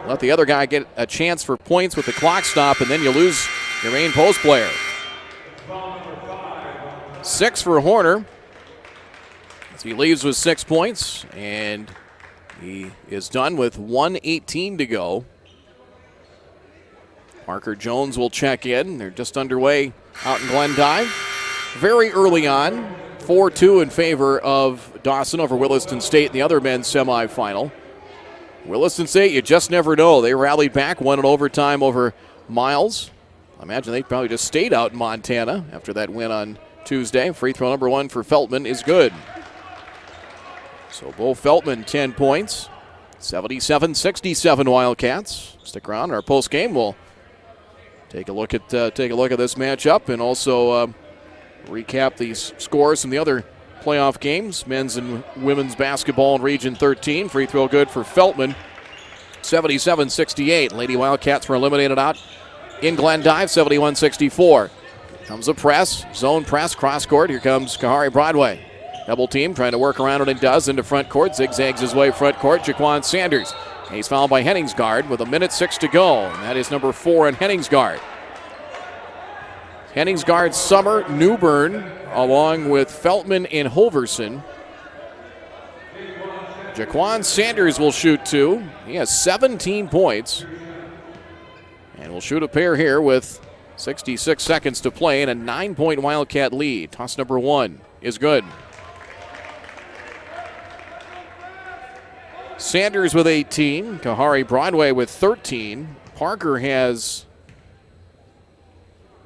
Let the other guy get a chance for points with the clock stop, and then you lose your main post player. 6 for Horner. So he leaves with 6 points, and he is done with 1:18 to go. Parker Jones will check in. They're just underway out in Glendive. Very early on, 4-2 in favor of Dawson over Williston State in the other men's semifinal. Williston State, you just never know. They rallied back, won in overtime over Miles. I imagine they probably just stayed out in Montana after that win on Tuesday. Free throw number 1 for Feltman is good. So Bo Feltman, 10 points. 77-67 Wildcats. Stick around. Our post game will take a look at this matchup and also recap these scores from the other playoff games. Men's and women's basketball in Region 13. Free throw good for Feltman. 77-68. Lady Wildcats were eliminated out in Glendive. 71-64. Comes a press. Zone press. Cross court. Here comes Kahari Broadway. Double team trying to work around it and does into front court. Zigzags his way front court. Jaquan Sanders. He's fouled by Henningsgaard with 1:06 to go. And that is number 4 in Henningsgaard. Henningsgaard, Summer, Newbern, along with Feltman and Holverson. Jaquan Sanders will shoot 2. He has 17 points. And will shoot a pair here with 66 seconds to play and a 9-point Wildcat lead. Toss number 1 is good. Sanders with 18. Kahari Broadway with 13. Parker has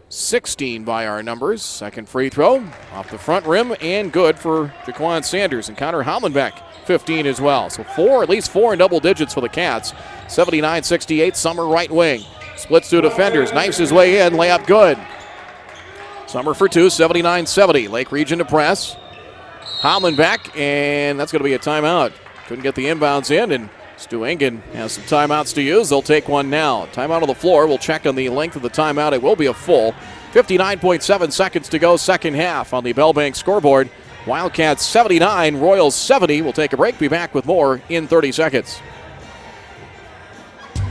16 by our numbers. Second free throw off the front rim and good for Jaquan Sanders. And Connor Hollenbeck, 15 as well. So at least four in double digits for the Cats. 79-68, Summer right wing. Splits two defenders, knifes his way in, layup good. Summer for 2, 79-70. Lake Region to press. Hollenbeck, and that's going to be a timeout. Couldn't get the inbounds in, and Stu Engen has some timeouts to use. They'll take one now. Timeout on the floor. We'll check on the length of the timeout. It will be a full. 59.7 seconds to go, second half on the Bell Bank scoreboard. Wildcats 79, Royals 70. We'll take a break. Be back with more in 30 seconds.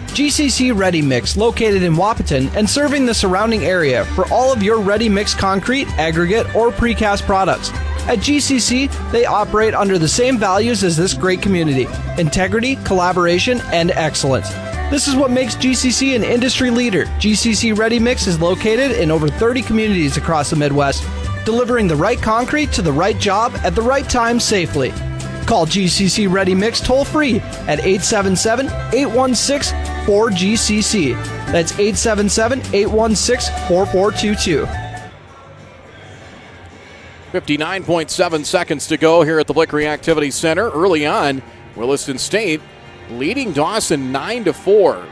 GCC Ready Mix, located in Wahpeton and serving the surrounding area for all of your ready mix concrete, aggregate, or precast products. At GCC, they operate under the same values as this great community: integrity, collaboration, and excellence. This is what makes GCC an industry leader. GCC Ready Mix is located in over 30 communities across the Midwest, delivering the right concrete to the right job at the right time safely. Call GCC Ready Mix toll-free at 877-816-4GCC. That's 877-816-4422. 59.7 seconds to go here at the Blick Reactivity Center. Early on, Williston State leading Dawson 9-4.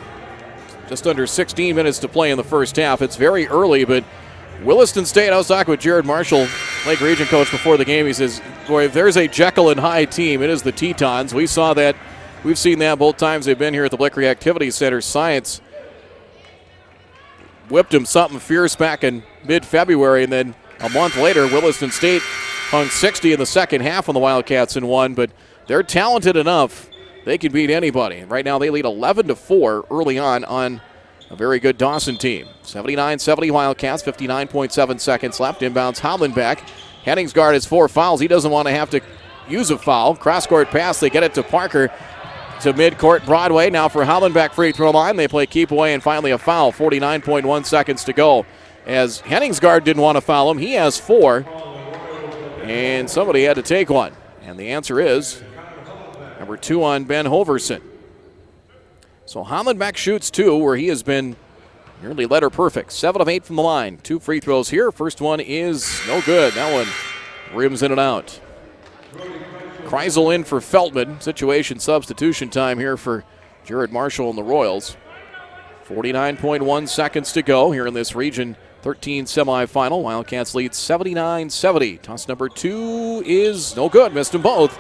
Just under 16 minutes to play in the first half. It's very early, but Williston State, I was talking with Jared Marshall, Lake Region coach, before the game. He says, boy, if there's a Jekyll and Hyde team, it is the Tetons. We saw that. We've seen that both times they've been here at the Blick Reactivity Center. Science whipped them something fierce back in mid-February, and then a month later, Williston State hung 60 in the second half on the Wildcats and won, but they're talented enough. They can beat anybody. Right now, they lead 11-4 early on a very good Dawson team. 79-70 Wildcats, 59.7 seconds left. Inbounds Hollenbeck. Henningsgaard has 4 fouls. He doesn't want to have to use a foul. Cross-court pass. They get it to Parker to midcourt Broadway. Now for Hollenbeck free throw line. They play keep away and finally a foul. 49.1 seconds to go. As Henningsgaard didn't want to foul him. He has 4. And somebody had to take one. And the answer is number 2 on Ben Holverson. So Hollenbeck shoots 2, where he has been nearly letter perfect. 7 of 8 from the line. 2 free throws here. First one is no good. That one rims in and out. Kreisel in for Feltman. Situation substitution time here for Jared Marshall and the Royals. 49.1 seconds to go here in this Region 13 semifinal. Wildcats lead 79-70. Toss number 2 is no good. Missed them both.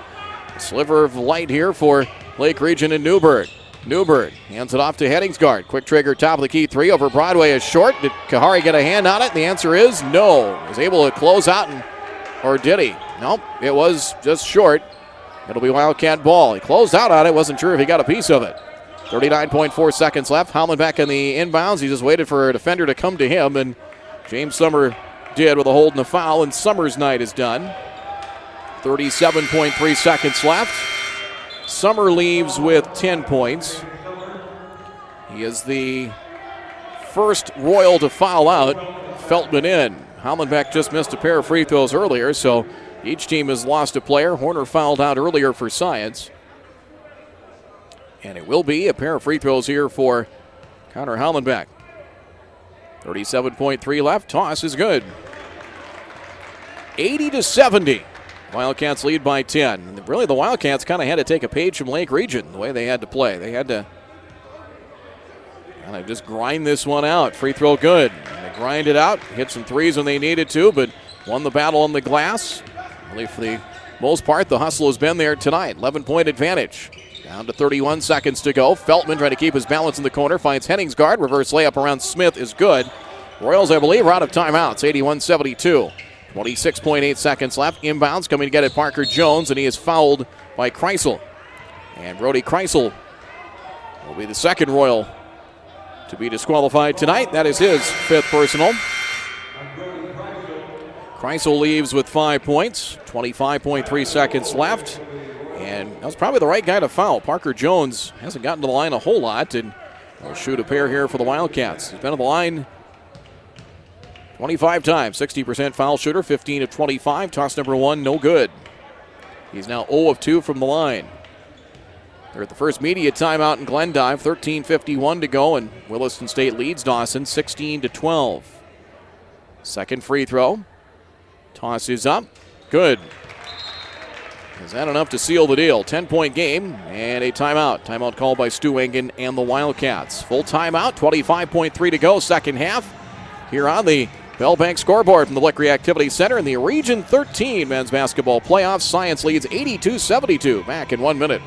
A sliver of light here for Lake Region and Newburgh. Newburgh hands it off to Henningsgaard. Quick trigger, top of the key three over Broadway is short. Did Kahari get a hand on it? The answer is no. Was able to close out, or did he? Nope, it was just short. It'll be Wildcat ball. He closed out on it. Wasn't sure if he got a piece of it. 39.4 seconds left. Hollenbeck in the inbounds. He just waited for a defender to come to him, and James Summer did with a hold and a foul, and Summer's night is done. 37.3 seconds left. Summer leaves with 10 points. He is the first Royal to foul out. Feltman in. Hollenbeck just missed a pair of free throws earlier, so each team has lost a player. Horner fouled out earlier for Science. And it will be a pair of free throws here for Connor Hollenbeck. 37.3 left. Toss is good. 80-70. Wildcats lead by 10. And really, the Wildcats kind of had to take a page from Lake Region, the way they had to play. They had to kind of just grind this one out. Free throw good. And they grind it out, hit some threes when they needed to, but won the battle on the glass. Really, for the most part, the hustle has been there tonight. 11-point advantage. Down to 31 seconds to go. Feltman trying to keep his balance in the corner. Finds Henningsgaard. Reverse layup around Smith is good. Royals, I believe, are out of timeouts. 81-72. 26.8 seconds left. Inbounds coming to get it Parker Jones, and he is fouled by Kreisel. And Brody Kreisel will be the second Royal to be disqualified tonight. That is his fifth personal. Kreisel leaves with 5 points. 25.3 seconds left. And that was probably the right guy to foul. Parker Jones hasn't gotten to the line a whole lot, and will shoot a pair here for the Wildcats. He's been on the line 25 times, 60% foul shooter, 15 of 25. Toss number 1, no good. He's now 0 of 2 from the line. They're at the first media timeout in Glendive, 13:51 to go, and Williston State leads Dawson 16-12. Second free throw. Toss is up. Good. Is that enough to seal the deal? 10-point game and a timeout. Timeout called by Stu Engen and the Wildcats. Full timeout, 25.3 to go, second half. Here on the Bell Bank scoreboard from the Lick Reactivity Center in the Region 13 men's basketball playoffs. Science leads 82-72. Back in 1 minute.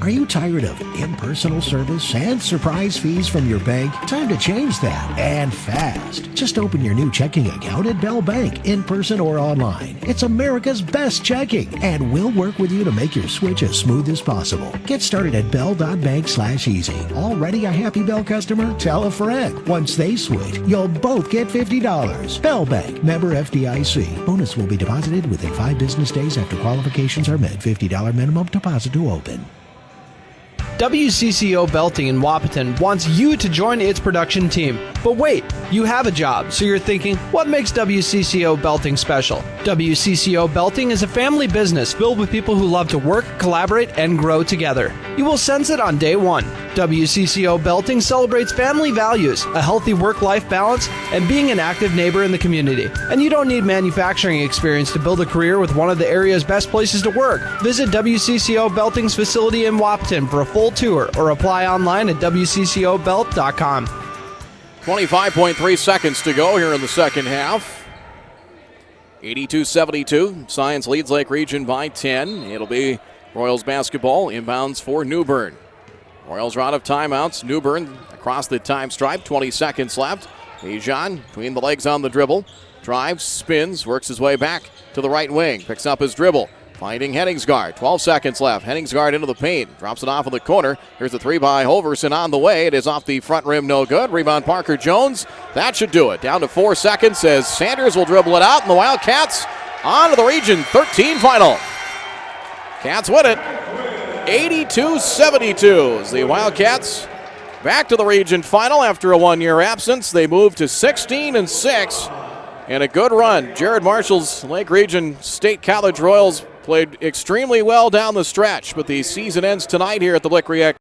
Are you tired of impersonal service and surprise fees from your bank? Time to change that, and fast. Just open your new checking account at Bell Bank, in person or online. It's America's best checking, and we'll work with you to make your switch as smooth as possible. Get started at bell.bank/easy. Already a happy Bell customer? Tell a friend. Once they switch, you'll both get $50. Bell Bank, member FDIC. Bonus will be deposited within 5 business days after qualifications are met. $50 minimum deposit to open. WCCO Belting in Wahpeton wants you to join its production team. But wait, you have a job, so you're thinking, what makes WCCO Belting special? WCCO Belting is a family business filled with people who love to work, collaborate, and grow together. You will sense it on day one. WCCO Belting celebrates family values, a healthy work-life balance, and being an active neighbor in the community. And you don't need manufacturing experience to build a career with one of the area's best places to work. Visit WCCO Belting's facility in Wahpeton for a full tour or apply online at WCCOBelt.com. 25.3 seconds to go here in the second half. 82-72. Science leads Lake Region by 10. It'll be Royals basketball. Inbounds for New Bern. Royals are out of timeouts. New Bern across the time stripe. 20 seconds left. Dejan between the legs on the dribble. Drives, spins, works his way back to the right wing. Picks up his dribble. Finding Henningsgaard. 12 seconds left. Henningsgaard into the paint. Drops it off in the corner. Here's a three by Hoverson on the way. It is off the front rim. No good. Rebound Parker Jones. That should do it. Down to 4 seconds as Sanders will dribble it out. And the Wildcats on to the Region 13 final. Cats win it. 82-72 as the Wildcats back to the Region final after a 1-year absence. They move to 16-6 and a good run. Jared Marshall's Lake Region State College Royals played extremely well down the stretch, but the season ends tonight here at the Blick React.